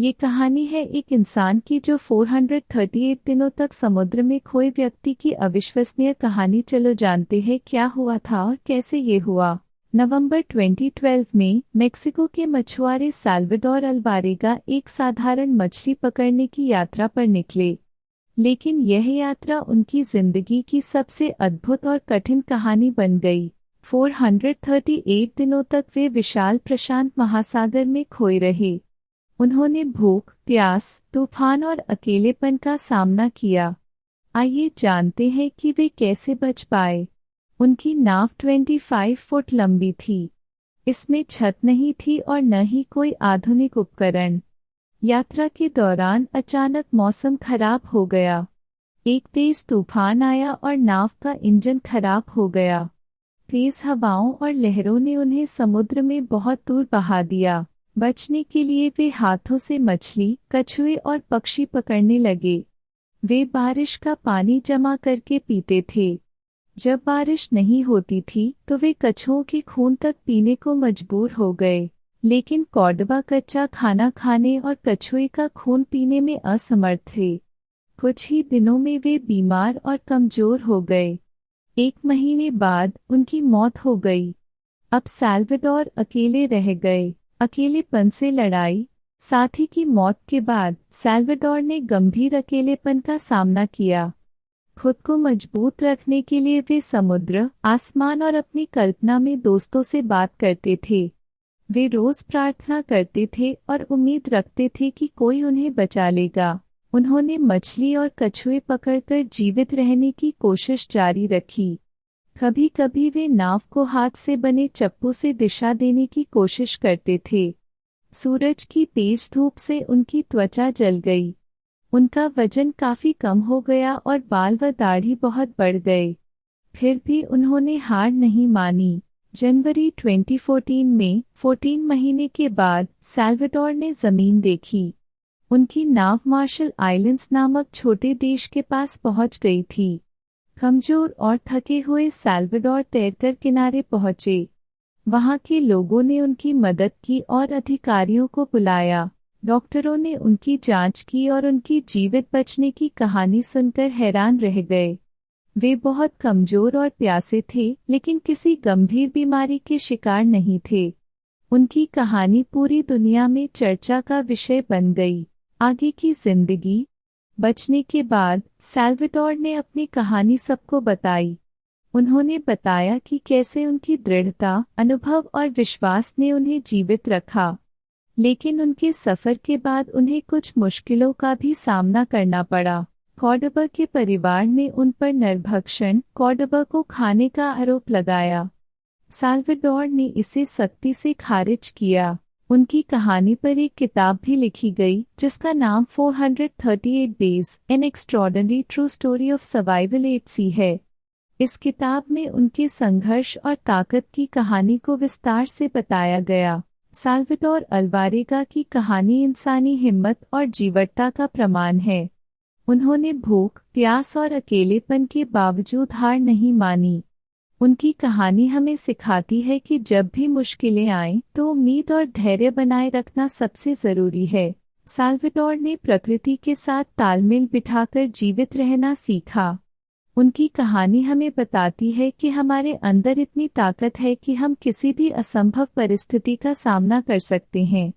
ये कहानी है एक इंसान की जो 438 दिनों तक समुद्र में खोए व्यक्ति की अविश्वसनीय कहानी। चलो जानते हैं क्या हुआ था और कैसे ये हुआ। नवंबर 2012 में मेक्सिको के मछुआरे साल्वाडोर अल्वारेगा एक साधारण मछली पकड़ने की यात्रा पर निकले, लेकिन यह यात्रा उनकी जिंदगी की सबसे अद्भुत और कठिन कहानी बन गई। 438 दिनों तक वे विशाल प्रशांत महासागर में खोए रहे। उन्होंने भूख, प्यास, तूफान और अकेलेपन का सामना किया। आइए जानते हैं कि वे कैसे बच पाए। उनकी नाव 25 फुट लंबी थी। इसमें छत नहीं थी और न ही कोई आधुनिक उपकरण। यात्रा के दौरान अचानक मौसम खराब हो गया। एक तेज तूफान आया और नाव का इंजन खराब हो गया। तेज हवाओं और लहरों ने उन्हें समुद्र में बहुत दूर बहा दिया। बचने के लिए वे हाथों से मछली, कछुए और पक्षी पकड़ने लगे। वे बारिश का पानी जमा करके पीते थे। जब बारिश नहीं होती थी तो वे कछुओं के खून तक पीने को मजबूर हो गए, लेकिन कॉर्डोबा कच्चा खाना खाने और कछुए का खून पीने में असमर्थ थे। कुछ ही दिनों में वे बीमार और कमजोर हो गए। 1 महीने बाद उनकी मौत हो गई। अब साल्वाडोर अकेले रह गए। अकेलेपन से लड़ाई। साथी की मौत के बाद साल्वाडोर ने गंभीर अकेलेपन का सामना किया। खुद को मजबूत रखने के लिए वे समुद्र, आसमान और अपनी कल्पना में दोस्तों से बात करते थे। वे रोज प्रार्थना करते थे और उम्मीद रखते थे कि कोई उन्हें बचा लेगा। उन्होंने मछली और कछुए पकड़कर जीवित रहने की कोशिश जारी रखी। कभी कभी वे नाव को हाथ से बने चप्पू से दिशा देने की कोशिश करते थे। सूरज की तेज धूप से उनकी त्वचा जल गई। उनका वजन काफी कम हो गया और बाल व दाढ़ी बहुत बढ़ गए। फिर भी उन्होंने हार नहीं मानी। जनवरी 2014 में 14 महीने के बाद साल्वाडोर ने जमीन देखी। उनकी नाव मार्शल आइलैंड्स नामक छोटे देश के पास पहुंच गई थी। कमजोर और थके हुए साल्वाडोर तैरकर किनारे पहुंचे। वहां के लोगों ने उनकी मदद की और अधिकारियों को बुलाया। डॉक्टरों ने उनकी जांच की और उनकी जीवित बचने की कहानी सुनकर हैरान रह गए। वे बहुत कमजोर और प्यासे थे, लेकिन किसी गंभीर बीमारी के शिकार नहीं थे। उनकी कहानी पूरी दुनिया में चर्चा का विषय बन गई। आगे की जिंदगी। बचने के बाद साल्वाडोर ने अपनी कहानी सबको बताई। उन्होंने बताया कि कैसे उनकी दृढ़ता, अनुभव और विश्वास ने उन्हें जीवित रखा। लेकिन उनके सफर के बाद उन्हें कुछ मुश्किलों का भी सामना करना पड़ा। कॉर्डोबा के परिवार ने उन पर नरभक्षण, कॉर्डोबा को खाने का आरोप लगाया। साल्वाडोर ने इसे सख्ती से खारिज किया। उनकी कहानी पर एक किताब भी लिखी गई जिसका नाम 438 days an extraordinary true story of survival at sea है। इस किताब में उनके संघर्ष और ताकत की कहानी को विस्तार से बताया गया। साल्वाडोर अल्वारेगा की कहानी इंसानी हिम्मत और जीवटता का प्रमाण है। उन्होंने भूख, प्यास और अकेलेपन के बावजूद हार नहीं मानी। उनकी कहानी हमें सिखाती है कि जब भी मुश्किलें आएं तो उम्मीद और धैर्य बनाए रखना सबसे जरूरी है। साल्वाडोर ने प्रकृति के साथ तालमेल बिठाकर जीवित रहना सीखा। उनकी कहानी हमें बताती है कि हमारे अंदर इतनी ताकत है कि हम किसी भी असंभव परिस्थिति का सामना कर सकते हैं।